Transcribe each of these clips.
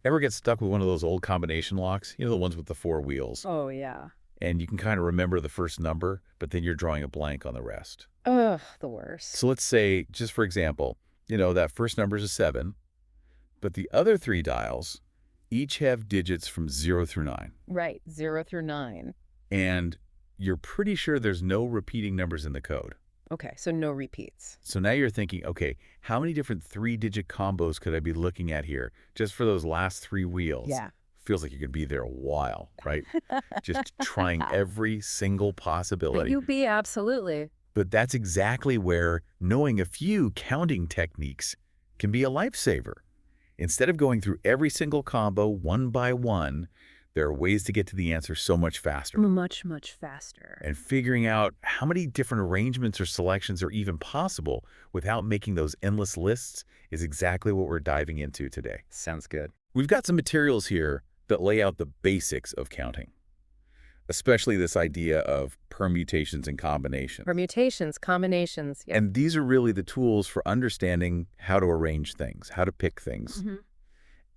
Ever get stuck with one of those old combination locks? You know, the ones with the four wheels. Oh, yeah. And you can kind of remember the first number, but then you're drawing a blank on the rest. Ugh, the worst. So let's say, just for example, that first number is a 7, but the other three dials each have digits from 0 through 9. Right, 0 through 9. And you're pretty sure there's no repeating numbers in the code. Okay, so no repeats. So now you're thinking, okay, how many different three-digit combos could I be looking at here just for those last three wheels? Yeah. Feels like you could be there a while, right? Just trying every single possibility. You be absolutely. But that's exactly where knowing a few counting techniques can be a lifesaver. Instead of going through every single combo one by one, there are ways to get to the answer so much faster. Much, much faster. And figuring out how many different arrangements or selections are even possible without making those endless lists is exactly what we're diving into today. Sounds good. We've got some materials here that lay out the basics of counting, especially this idea of permutations and combinations. Permutations, combinations. Yeah. And these are really the tools for understanding how to arrange things, how to pick things.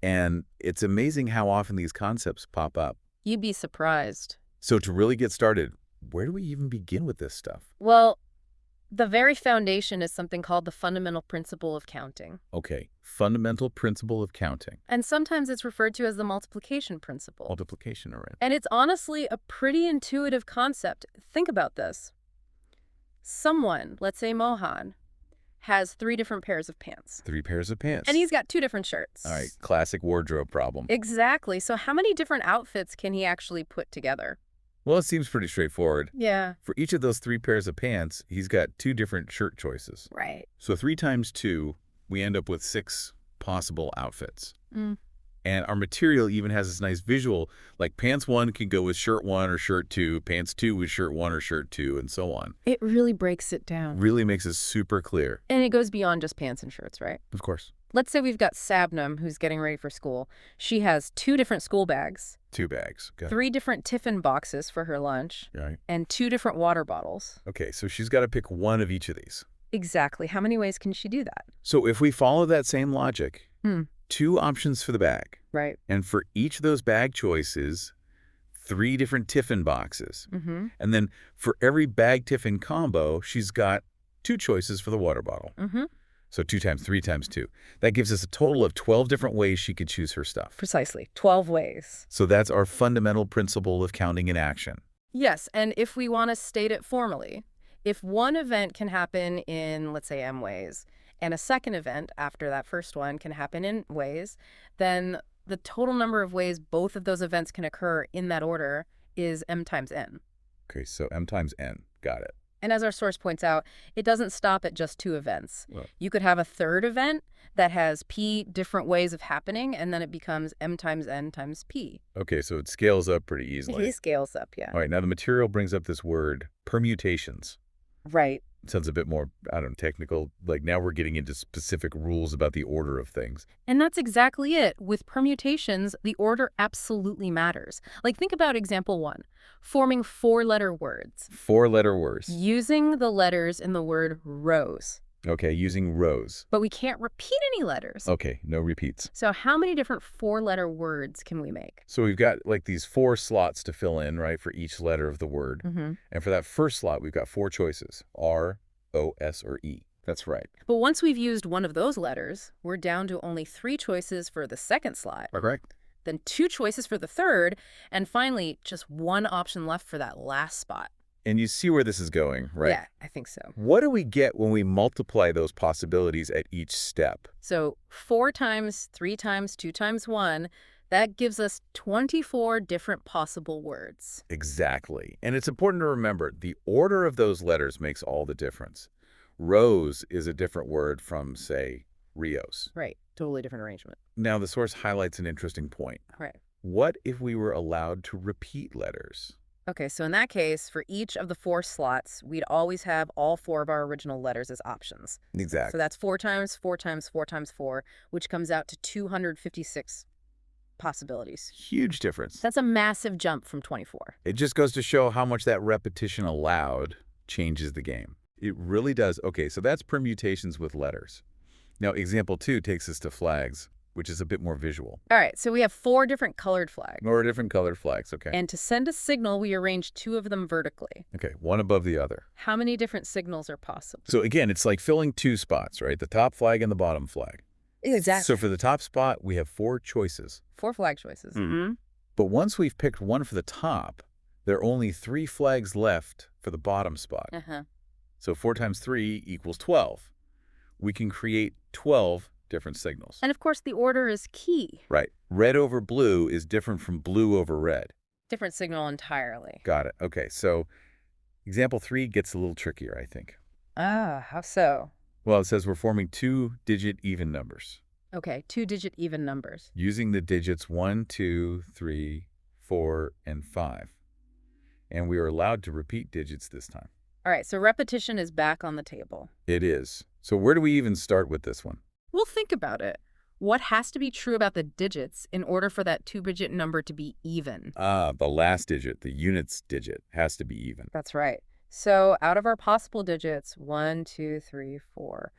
And it's amazing how often these concepts pop up. You'd be surprised. So to really get started, where do we even begin with this stuff? Well, the very foundation is something called the fundamental principle of counting. Okay, fundamental principle of counting. And sometimes it's referred to as the multiplication principle. Multiplication, all right. And it's honestly a pretty intuitive concept. Think about this. Someone, let's say Mohan, has 3 different pairs of pants. 3 pairs of pants. And he's got 2 different shirts. All right, classic wardrobe problem. Exactly. So how many different outfits can he actually put together? Well, it seems pretty straightforward. Yeah. For each of those 3 pairs of pants, he's got 2 different shirt choices. Right. So 3 times 2, we end up with 6 possible outfits. And our material even has this nice visual, like pants 1 can go with shirt 1 or shirt 2, pants 2 with shirt 1 or shirt 2, and so on. It really breaks it down. Really makes it super clear. And it goes beyond just pants and shirts, right? Of course. Let's say we've got Sabnam, who's getting ready for school. She has 2 different school bags, 2 bags. Okay. 3 different tiffin boxes for her lunch, Right. and 2 different water bottles. Okay, so she's got to pick one of each of these. Exactly. How many ways can she do that? So if we follow that same logic, 2 options for the bag. Right. And for each of those bag choices, 3 different tiffin boxes. And then for every bag tiffin combo, she's got 2 choices for the water bottle. So 2 times 3 times 2. That gives us a total of 12 different ways she could choose her stuff. Precisely. 12 ways. So that's our fundamental principle of counting in action. Yes, and if we want to state it formally, if one event can happen in, let's say, M ways, and a second event after that first one can happen in ways, then the total number of ways both of those events can occur in that order is m times n. Okay, so m times n. Got it. And as our source points out, it doesn't stop at just 2 events. Well, You could have a third event that has p different ways of happening, and then it becomes m times n times p. okay, so it scales up pretty easily. It scales up, yeah. All right, now the material brings up this word, permutations. Right. It sounds a bit more, I don't know, technical. Like now we're getting into specific rules about the order of things. And that's exactly it. With permutations, the order absolutely matters. Like, think about example 1, forming 4-letter words. 4-letter words. Using the letters in the word rose. Okay, using rows. But we can't repeat any letters. Okay, no repeats. So how many different 4-letter words can we make? So we've got like these 4 slots to fill in, right, for each letter of the word. And for that first slot, we've got 4 choices, R, O, S, or E. That's right. But once we've used one of those letters, we're down to only 3 choices for the second slot, Correct. then 2 choices for the third, and finally, just 1 option left for that last spot. And you see where this is going, right? Yeah, I think so. What do we get when we multiply those possibilities at each step? So 4 times 3 times 2 times 1, that gives us 24 different possible words. Exactly. And it's important to remember the order of those letters makes all the difference. Rose is a different word from, say, Rios. Right. Totally different arrangement. Now, the source highlights an interesting point. Right. What if we were allowed to repeat letters? Okay, so in that case, for each of the 4 slots, we'd always have all 4 of our original letters as options. Exactly. So that's 4 times 4 times 4 times 4, which comes out to 256 possibilities. Huge difference. That's a massive jump from 24. It just goes to show how much that repetition allowed changes the game. It really does. Okay, so that's permutations with letters. Now, example 2 takes us to flags. which is a bit more visual. All right, so we have 4 different colored flags. Or different colored flags, okay. And to send a signal, we arrange 2 of them vertically. Okay, one above the other. How many different signals are possible? So again, it's like filling 2 spots, right? The top flag and the bottom flag. Exactly. So for the top spot, we have 4 choices. 4 flag choices. Mm-hmm. But once we've picked one for the top, there are only 3 flags left for the bottom spot. So 4 times 3 equals 12. We can create 12 different signals. And of course, the order is key. Right. Red over blue is different from blue over red. Different signal entirely. Got it. Okay, so example 3 gets a little trickier, I think. Ah, how so? Well, it says we're forming 2-digit even numbers. Okay, 2-digit even numbers. Using the digits 1, 2, 3, 4, and 5. And we are allowed to repeat digits this time. All right, so repetition is back on the table. It is. So where do we even start with this one? Well, think about it. What has to be true about the digits in order for that 2-digit number to be even? The last digit, the units digit, has to be even. That's right. So out of our possible digits, 1, 2, 3, 4,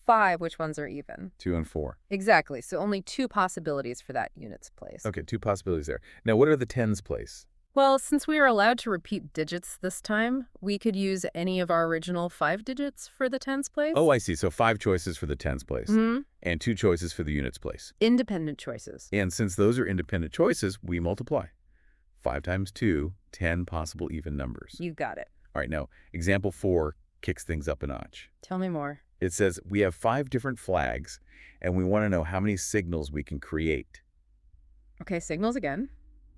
5, which ones are even? 2 and 4. Exactly. So only 2 possibilities for that units place. Okay, 2 possibilities there. Now, what are the tens place? Well, since we are allowed to repeat digits this time, we could use any of our original 5 digits for the tens place. Oh, I see. So 5 choices for the tens place and 2 choices for the units place. Independent choices. And since those are independent choices, we multiply. 5 times 2, 10 possible even numbers. You got it. All right, now, example 4 kicks things up a notch. Tell me more. It says we have 5 different flags, and we want to know how many signals we can create. Okay, signals again.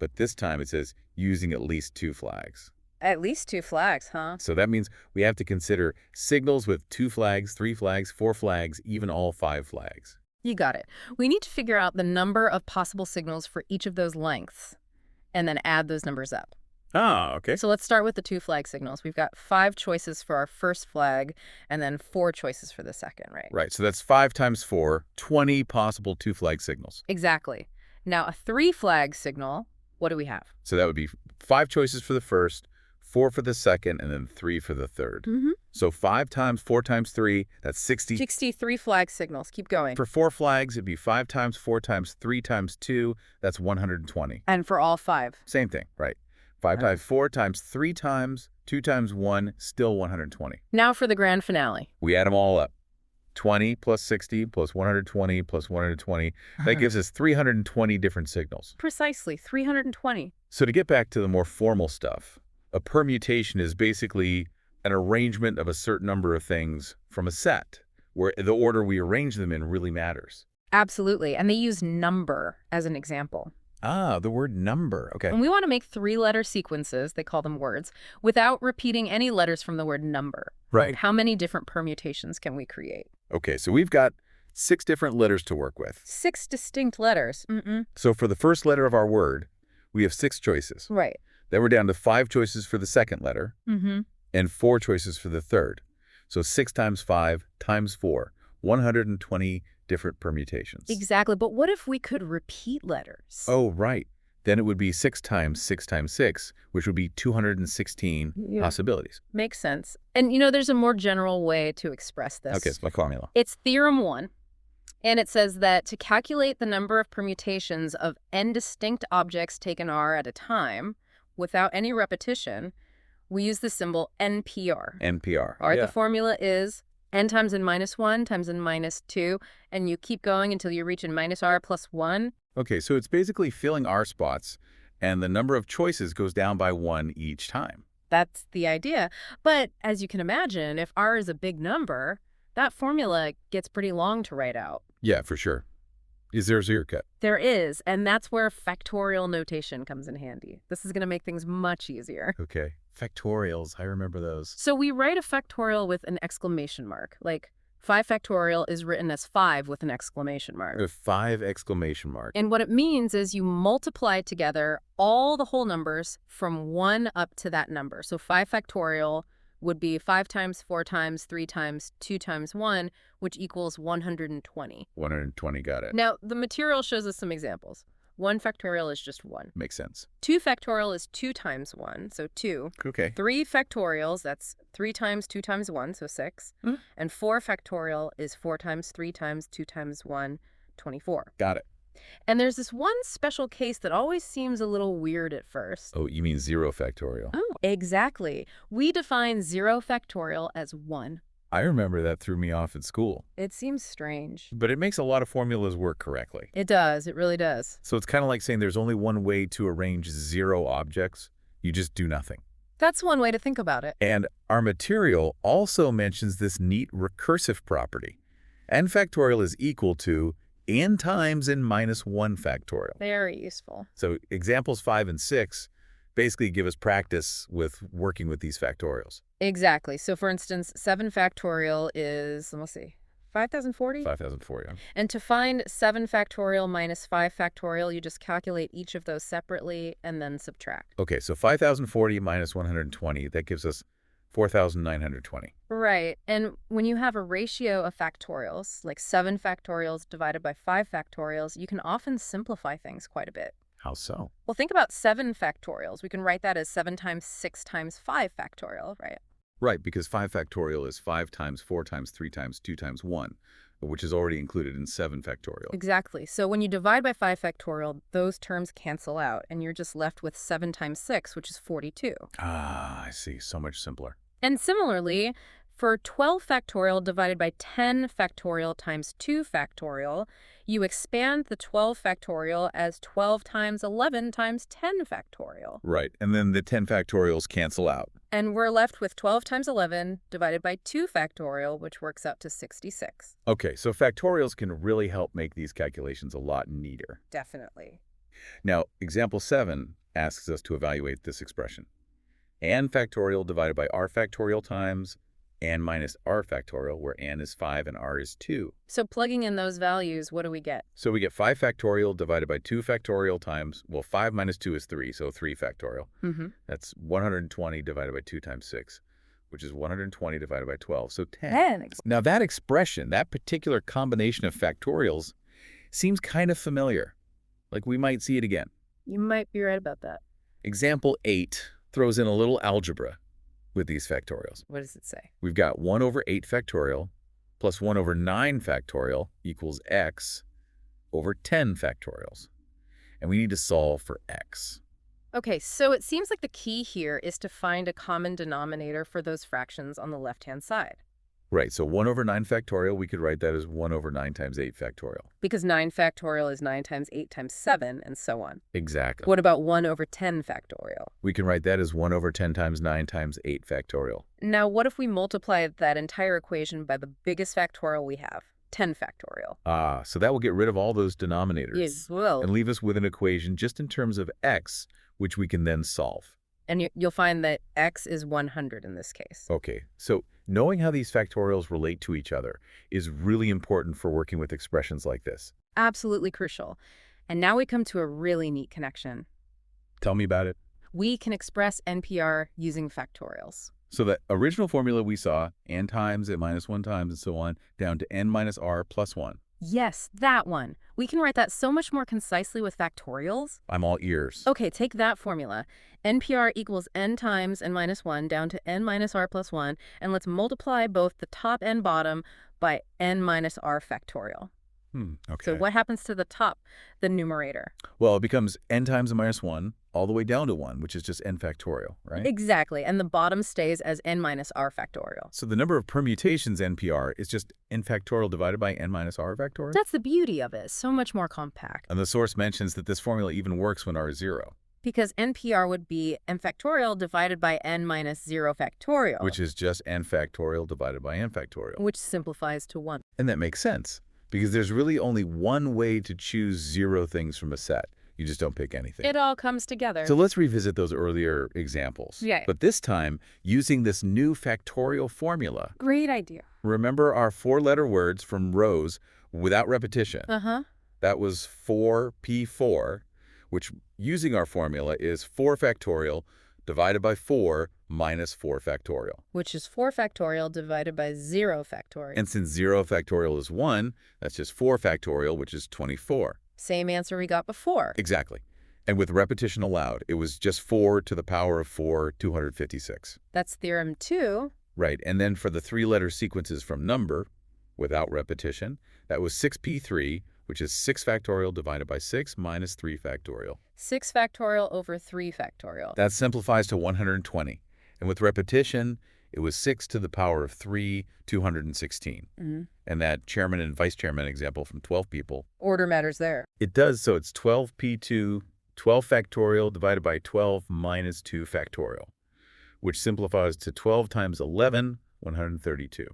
But this time it says using at least 2 flags. At least 2 flags, huh? So that means we have to consider signals with 2 flags, 3 flags, 4 flags, even all 5 flags. You got it. We need to figure out the number of possible signals for each of those lengths and then add those numbers up. Ah, okay. So let's start with the 2 flag signals. We've got 5 choices for our first flag and then 4 choices for the second, right? Right, so that's 5 times 4, 20 possible 2 flag signals. Exactly. Now, a 3 flag signal, what do we have? So that would be 5 choices for the first, 4 for the second, and then 3 for the third. So 5 times 4 times 3, that's 60. 63 flag signals. Keep going. For 4 flags, it'd be 5 times 4 times 3 times 2, that's 120. And for all 5? Same thing, right. 5 times 4 times 3 times 2 times 1, still 120. Now for the grand finale. We add them all up. 20 plus 60 plus 120 plus 120. That gives us 320 different signals. Precisely, 320. So to get back to the more formal stuff, a permutation is basically an arrangement of a certain number of things from a set, where the order we arrange them in really matters. Absolutely. And they use number as an example. Ah, the word number. Okay. And we want to make 3-letter sequences, they call them words, without repeating any letters from the word number. Right. How many different permutations can we create? Okay, so we've got 6 different letters to work with. 6 distinct letters. So for the first letter of our word, we have 6 choices. Right. Then we're down to 5 choices for the second letter and 4 choices for the third. So 6 times 5 times 4, 120 different permutations. Exactly. But what if we could repeat letters? Oh, right. Then it would be 6 times 6 times 6, which would be 216 possibilities. Makes sense. And, there's a more general way to express this. Okay, it's my formula. It's Theorem 1. And it says that to calculate the number of permutations of n distinct objects taken R at a time, without any repetition, we use the symbol NPR. NPR. All right, the formula is n times n minus 1 times n minus 2, and you keep going until you reach n minus r plus 1. Okay, so it's basically filling R spots, and the number of choices goes down by 1 each time. That's the idea. But as you can imagine, if R is a big number, that formula gets pretty long to write out. Yeah, for sure. Is there a shortcut? There is, and that's where factorial notation comes in handy. This is going to make things much easier. Okay. Factorials, I remember those. So we write a factorial with an exclamation mark. Like 5 factorial is written as 5 with an exclamation mark. With 5 exclamation marks. And what it means is you multiply together all the whole numbers from 1 up to that number. So 5 factorial would be 5 times 4 times 3 times 2 times 1, which equals 120. 120, got it. Now, the material shows us some examples. 1 factorial is just 1. Makes sense. 2 factorial is 2 times 1, so 2. Okay. 3 factorials, that's 3 times 2 times 1, so 6. And 4 factorial is 4 times 3 times 2 times 1, 24. Got it. And there's this one special case that always seems a little weird at first. Oh, you mean 0 factorial. Oh, exactly. We define 0 factorial as 1. I remember that threw me off at school. It seems strange. But it makes a lot of formulas work correctly. It does. It really does. So it's kind of like saying there's only one way to arrange 0 objects. You just do nothing. That's one way to think about it. And our material also mentions this neat recursive property. N factorial is equal to n times n minus 1 factorial. Very useful. So examples 5 and 6 basically give us practice with working with these factorials. Exactly. So for instance, 7 factorial is, let's see, 5040? 5040. And to find 7 factorial minus 5 factorial, you just calculate each of those separately and then subtract. Okay, so 5040 minus 120, that gives us 4,920. Right. And when you have a ratio of factorials, like 7 factorials divided by 5 factorials, you can often simplify things quite a bit. How so? Well, think about 7 factorials. We can write that as 7 times 6 times 5 factorial, right? Right, because 5 factorial is 5 times 4 times 3 times 2 times 1, which is already included in 7 factorial. Exactly. So when you divide by 5 factorial, those terms cancel out, and you're just left with 7 times 6, which is 42. Ah, I see. So much simpler. And similarly, for 12 factorial divided by 10 factorial times 2 factorial, you expand the 12 factorial as 12 times 11 times 10 factorial. Right, and then the 10 factorials cancel out. And we're left with 12 times 11 divided by 2 factorial, which works out to 66. Okay, so factorials can really help make these calculations a lot neater. Definitely. Now, example 7 asks us to evaluate this expression. N factorial divided by r factorial times n minus r factorial, where n is 5 and r is 2. So plugging in those values, what do we get? So we get 5 factorial divided by 2 factorial times, well, 5 minus 2 is 3, so 3 factorial. That's 120 divided by 2 times 6, which is 120 divided by 12, so 10. Now that expression, that particular combination of factorials, seems kind of familiar. Like we might see it again. You might be right about that. Example 8 throws in a little algebra with these factorials. What does it say? We've got 1 over 8 factorial plus 1 over 9 factorial equals x over 10 factorials. And we need to solve for x. Okay, so it seems like the key here is to find a common denominator for those fractions on the left-hand side. Right, so 1 over 9 factorial, we could write that as 1 over 9 times 8 factorial. Because 9 factorial is 9 times 8 times 7, and so on. Exactly. What about 1 over 10 factorial? We can write that as 1 over 10 times 9 times 8 factorial. Now, what if we multiply that entire equation by the biggest factorial we have, 10 factorial? Ah, so that will get rid of all those denominators. Yes, well. And leave us with an equation just in terms of x, which we can then solve. And you'll find that x is 100 in this case. Okay, so knowing how these factorials relate to each other is really important for working with expressions like this. Absolutely crucial. And now we come to a really neat connection. Tell me about it. We can express NPR using factorials. So the original formula we saw, n times, n minus 1 times, and so on, down to n minus r plus 1. Yes, that one. We can write that so much more concisely with factorials. I'm all ears. Okay, take that formula. NPR equals n times n minus 1 down to n minus r plus 1, and let's multiply both the top and bottom by n minus r factorial. Okay. So what happens to the top, the numerator? Well, it becomes n times n minus 1 all the way down to 1, which is just n factorial, right? Exactly, and the bottom stays as n minus r factorial. So the number of permutations NPR is just n factorial divided by n minus r factorial? That's the beauty of it, so much more compact. And the source mentions that this formula even works when r is 0. Because NPR would be n factorial divided by n minus 0 factorial. Which is just n factorial divided by n factorial. Which simplifies to 1. And that makes sense, because there's really only one way to choose 0 things from a set. You just don't pick anything. It all comes together. So let's revisit those earlier examples. Yeah. But this time, using this new factorial formula. Great idea. Remember our 4-letter words from rows without repetition. Uh-huh. That was 4p4, which using our formula is 4 factorial divided by 4 minus 4 factorial. Which is 4 factorial divided by 0 factorial. And since 0 factorial is 1, that's just 4 factorial, which is 24. Same answer we got before. Exactly. And with repetition allowed, it was just 4 to the power of 4, 256. That's theorem 2. Right. And then for the 3-letter sequences from number, without repetition, that was 6p3 which is 6 factorial divided by 6 minus 3 factorial. 6 factorial over 3 factorial. That simplifies to 120. And with repetition, it was 6 to the power of 3, 216. And that chairman and vice chairman example from 12 people. Order matters there. It does, so it's 12p2, 12 factorial divided by 12 minus 2 factorial, which simplifies to 12 times 11, 132.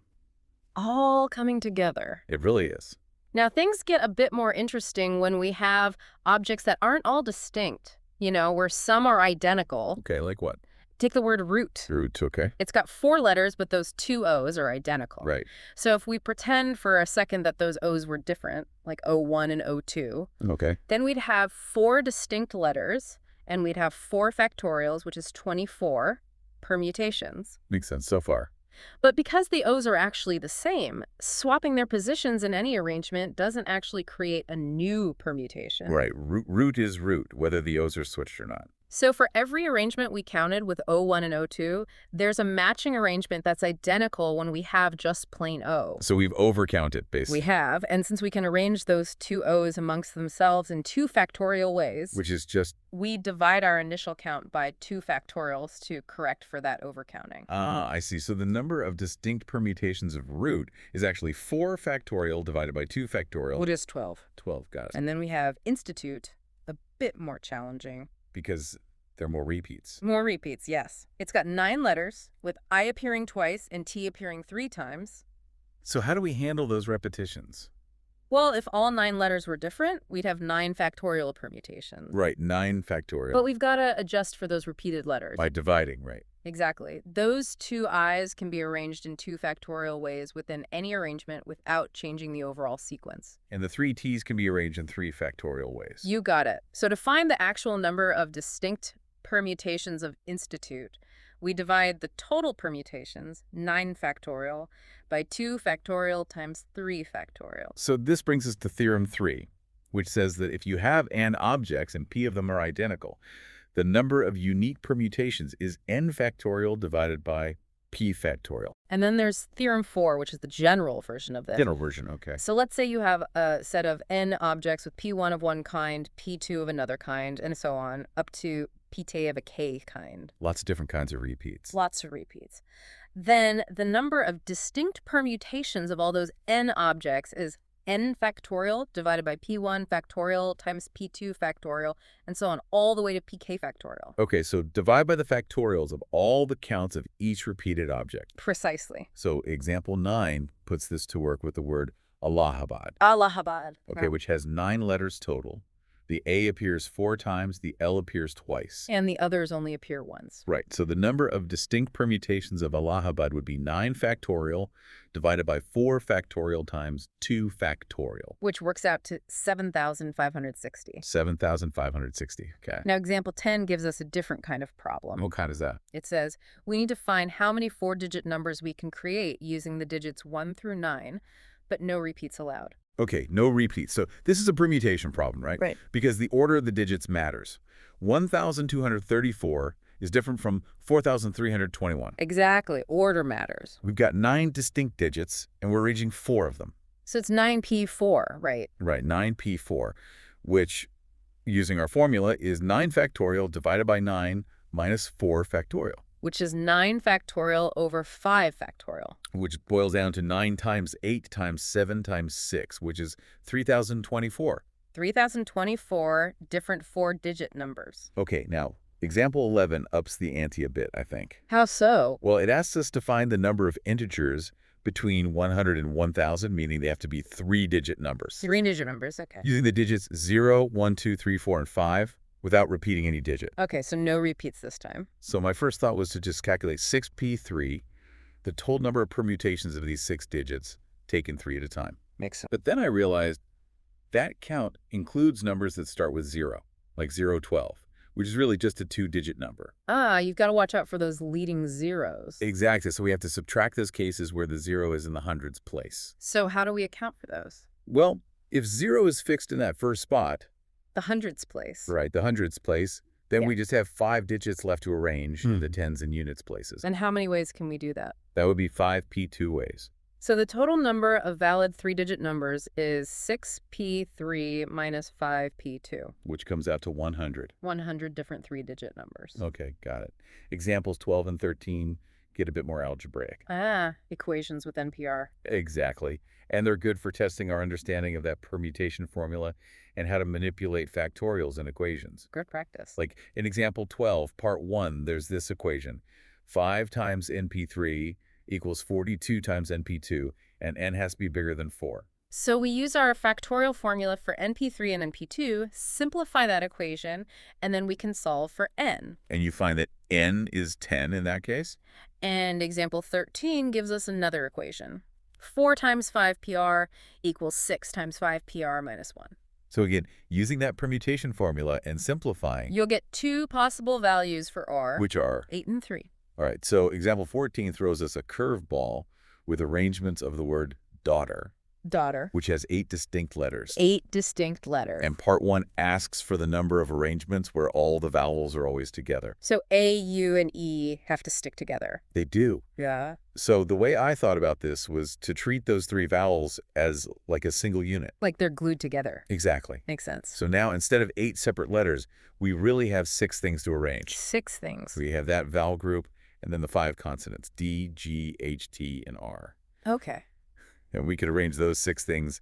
All coming together. It really is. Now, things get a bit more interesting when we have objects that aren't all distinct, where some are identical. Okay, like what? Take the word root. Root, okay. It's got 4 letters, but those 2 O's are identical. Right. So if we pretend for a second that those O's were different, like O1 and O2, okay, then we'd have 4 distinct letters, and we'd have 4 factorials, which is 24 permutations. Makes sense so far. But because the O's are actually the same, swapping their positions in any arrangement doesn't actually create a new permutation. Right. Root is root, whether the O's are switched or not. So for every arrangement we counted with O1 and O2, there's a matching arrangement that's identical when we have just plain O. So we've overcounted, basically. We have, and since we can arrange those 2 O's amongst themselves in 2 factorial ways, Which is just... we divide our initial count by 2 factorials to correct for that overcounting. Ah, I see. So the number of distinct permutations of root is actually 4 factorial divided by 2 factorial. Which is 12. 12, got it. And then we have institute, a bit more challenging. Because there are more repeats. More repeats, yes. It's got 9 letters, with I appearing twice and T appearing 3 times. So how do we handle those repetitions? Well, if all 9 letters were different, we'd have 9 factorial permutations. Right, 9 factorial. But we've got to adjust for those repeated letters. By dividing, right. Exactly. Those 2 I's can be arranged in 2 factorial ways within any arrangement without changing the overall sequence. And the 3 T's can be arranged in 3 factorial ways. You got it. So to find the actual number of distinct permutations of institute, we divide the total permutations, 9 factorial, by 2 factorial times 3 factorial. So this brings us to Theorem 3, which says that if you have n objects and p of them are identical, the number of unique permutations is n factorial divided by p factorial. And then there's Theorem 4, which is the general version of this. General version, okay. So let's say you have a set of n objects with p1 of one kind, p2 of another kind, and so on, up to pt of a k kind. Lots of different kinds of repeats. Lots of repeats. Then the number of distinct permutations of all those n objects is n factorial divided by p1 factorial times p2 factorial, and so on, all the way to pk factorial. Okay, so divide by the factorials of all the counts of each repeated object. Precisely. So example 9 puts this to work with the word Allahabad. Allahabad. Okay, which has 9 letters total. The A appears 4 times, the L appears twice. And the others only appear once. Right, so the number of distinct permutations of Allahabad would be 9 factorial divided by 4 factorial times 2 factorial. Which works out to 7,560. 7,560, okay. Now, example 10 gives us a different kind of problem. What kind is that? It says, we need to find how many 4-digit numbers we can create using the digits 1 through 9, but no repeats allowed. Okay, no repeats. So this is a permutation problem, right? Right. Because the order of the digits matters. 1,234 is different from 4,321. Exactly. Order matters. We've got 9 distinct digits, and we're arranging 4 of them. So it's 9p4, right? Right, 9p4, which, using our formula, is 9 factorial divided by 9 minus 4 factorial. Which is 9 factorial over 5 factorial. Which boils down to 9 times 8 times 7 times 6, which is 3,024. 3,024 different 4-digit numbers. Okay, now, example 11 ups the ante a bit, I think. How so? Well, it asks us to find the number of integers between 100 and 1,000, meaning they have to be 3-digit numbers. 3-digit numbers, okay. Using the digits 0, 1, 2, 3, 4, and 5 without repeating any digit. Okay, so no repeats this time. So my first thought was to just calculate 6p3, the total number of permutations of these 6 digits, taken 3 at a time. Makes sense. But then I realized that count includes numbers that start with 0, like 012, which is really just a 2-digit number. Ah, you've got to watch out for those leading zeros. Exactly, so we have to subtract those cases where the 0 is in the hundreds place. So how do we account for those? Well, if 0 is fixed in that first spot, the hundreds place. Right, the hundreds place, then Yeah. we just have 5 digits left to arrange in the tens and units places. And how many ways can we do that? That would be 5p2 ways. So the total number of valid three-digit numbers is 6p3 minus 5p2. Which comes out to 100. 100 different three-digit numbers. Okay, got it. Examples 12 and 13 get a bit more algebraic. Equations with NPR. Exactly. And they're good for testing our understanding of that permutation formula and how to manipulate factorials in equations. Good practice. Like in example 12, part 1, there's this equation. 5 times NP3 equals 42 times NP2, and n has to be bigger than 4. So we use our factorial formula for NP3 and NP2, simplify that equation, and then we can solve for n. And you find that n is 10 in that case? And example 13 gives us another equation. 4 times 5pr equals 6 times 5pr minus 1. So again, using that permutation formula and simplifying, You'll get two possible values for r, which are 8 and 3. All right, so example 14 throws us a curveball with arrangements of the word daughter, Daughter. which has 8 distinct letters. 8 distinct letters. And part 1 asks for the number of arrangements where all the vowels are always together. So A, U, and E have to stick together. They do. Yeah. So the way I thought about this was to treat those 3 vowels as like a single unit. Like they're glued together. Exactly. Makes sense. So now instead of 8 separate letters, we really have 6 things to arrange. 6 things. We have that vowel group and then the 5 consonants, D, G, H, T, and R. Okay. And we could arrange those 6 things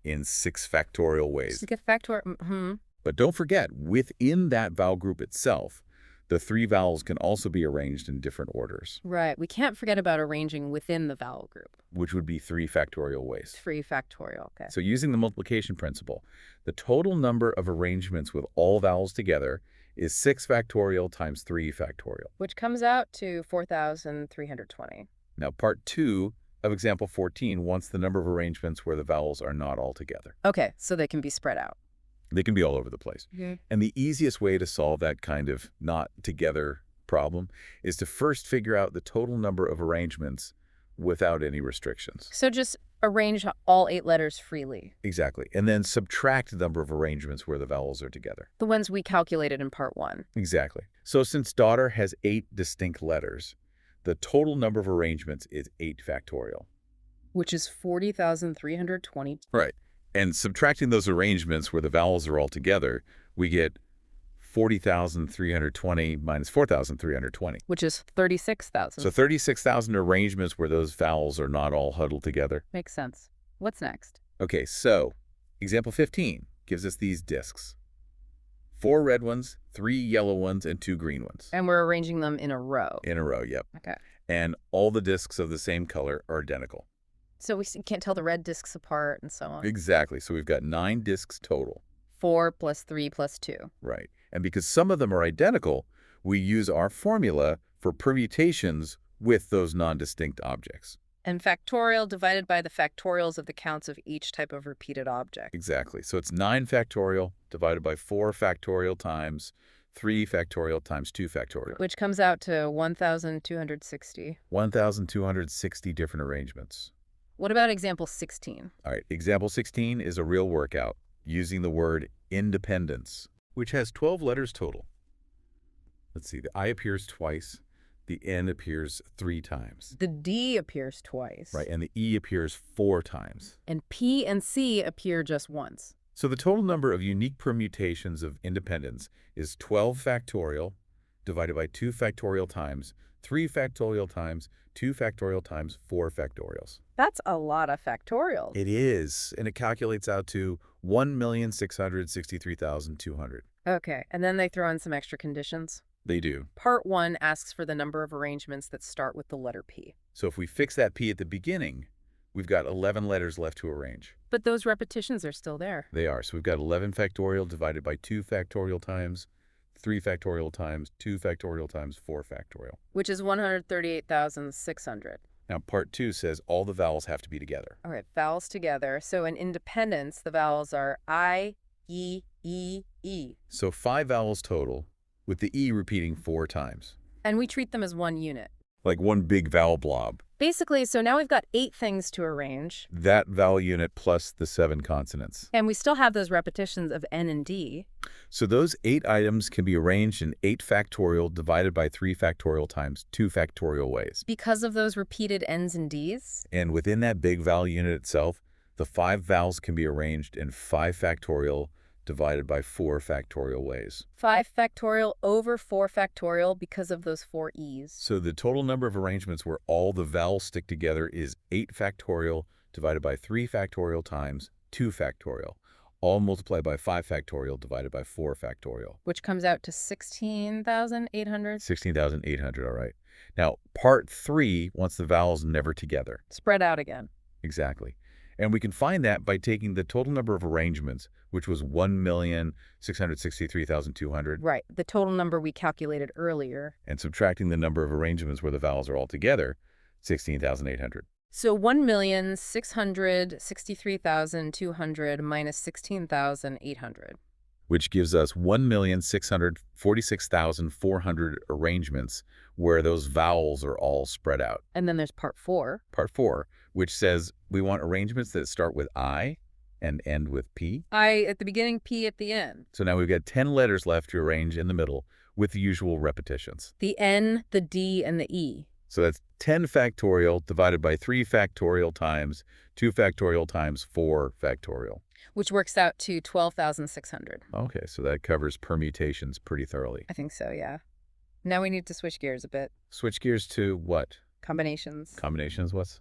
in 6 factorial ways. So get factorial. But don't forget, within that vowel group itself, the 3 vowels can also be arranged in different orders, Right. We can't forget about arranging within the vowel group. which would be 3 factorial ways. 3 factorial. Okay. So using the multiplication principle, the total number of arrangements with all vowels together is 6 factorial times 3 factorial. Which comes out to 4,320. Now, part 2 of example 14 wants the number of arrangements where the vowels are not all together. Okay, so they can be spread out. They can be all over the place. And the easiest way to solve that kind of not together problem is to first figure out the total number of arrangements without any restrictions. So just arrange all 8 letters freely. Exactly. And then subtract the number of arrangements where the vowels are together. The ones we calculated in part 1. Exactly. So since daughter has 8 distinct letters, the total number of arrangements is 8 factorial. Which is 40,320. Right. And subtracting those arrangements where the vowels are all together, we get 40,320 minus 4,320. Which is 36,000. So 36,000 arrangements where those vowels are not all huddled together. Makes sense. What's next? Okay, so example 15 gives us these discs. 4 red ones, 3 yellow ones, and 2 green ones. And we're arranging them in a row. In a row, yep. Okay. And all the discs of the same color are identical. So we can't tell the red discs apart and so on. Exactly. So we've got 9 discs total. 4 plus 3 plus 2. Right. And because some of them are identical, we use our formula for permutations with those non-distinct objects. And factorial divided by the factorials of the counts of each type of repeated object. Exactly. So it's 9 factorial divided by 4 factorial times 3 factorial times 2 factorial. Which comes out to 1,260. 1,260 different arrangements. What about example 16? All right. Example 16 is a real workout using the word independence, which has 12 letters total. Let's see. The I appears twice. The N appears 3 times. The D appears twice. Right. And the E appears 4 times. And P and C appear just once. So the total number of unique permutations of independence is 12 factorial divided by 2 factorial times 3 factorial times 2 factorial times 4 factorials. That's a lot of factorials. It is, and it calculates out to 1,663,200. Okay, and then they throw in some extra conditions. They do. Part 1 asks for the number of arrangements that start with the letter P. So if we fix that P at the beginning, we've got 11 letters left to arrange. But those repetitions are still there. They are. So we've got 11 factorial divided by 2 factorial times 3 factorial times 2 factorial times 4 factorial. Which is 138,600. Now, part 2 says all the vowels have to be together. All right, vowels together. So in independence, the vowels are I, E, E, E. So 5 vowels total, with the E repeating 4 times. And we treat them as one unit. Like one big vowel blob. Basically, so now we've got 8 things to arrange. That vowel unit plus the 7 consonants. And we still have those repetitions of N and D. So those 8 items can be arranged in 8 factorial divided by 3 factorial times 2 factorial ways. Because of those repeated N's and D's? And within that big vowel unit itself, the 5 vowels can be arranged in 5 factorial divided by 4 factorial ways. 5 factorial over 4 factorial because of those 4 E's. So the total number of arrangements where all the vowels stick together is 8 factorial divided by 3 factorial times 2 factorial, all multiplied by 5 factorial divided by 4 factorial. Which comes out to 16,800. 16,800, all right. Now, part 3 wants the vowels never together. Spread out again. Exactly. And we can find that by taking the total number of arrangements, which was 1,663,200. Right, the total number we calculated earlier. And subtracting the number of arrangements where the vowels are all together, 16,800. So 1,663,200 minus 16,800. Which gives us 1,646,400 arrangements where those vowels are all spread out. And then there's part 4. Part 4, which says we want arrangements that start with I and end with P. I at the beginning, P at the end. So now we've got 10 letters left to arrange in the middle with the usual repetitions. The N, the D, and the E. So that's 10 factorial divided by 3 factorial times 2 factorial times 4 factorial. Which works out to 12,600. Okay, so that covers permutations pretty thoroughly. I think so, yeah. Now we need to switch gears a bit. Switch gears to what? Combinations. Combinations, what's?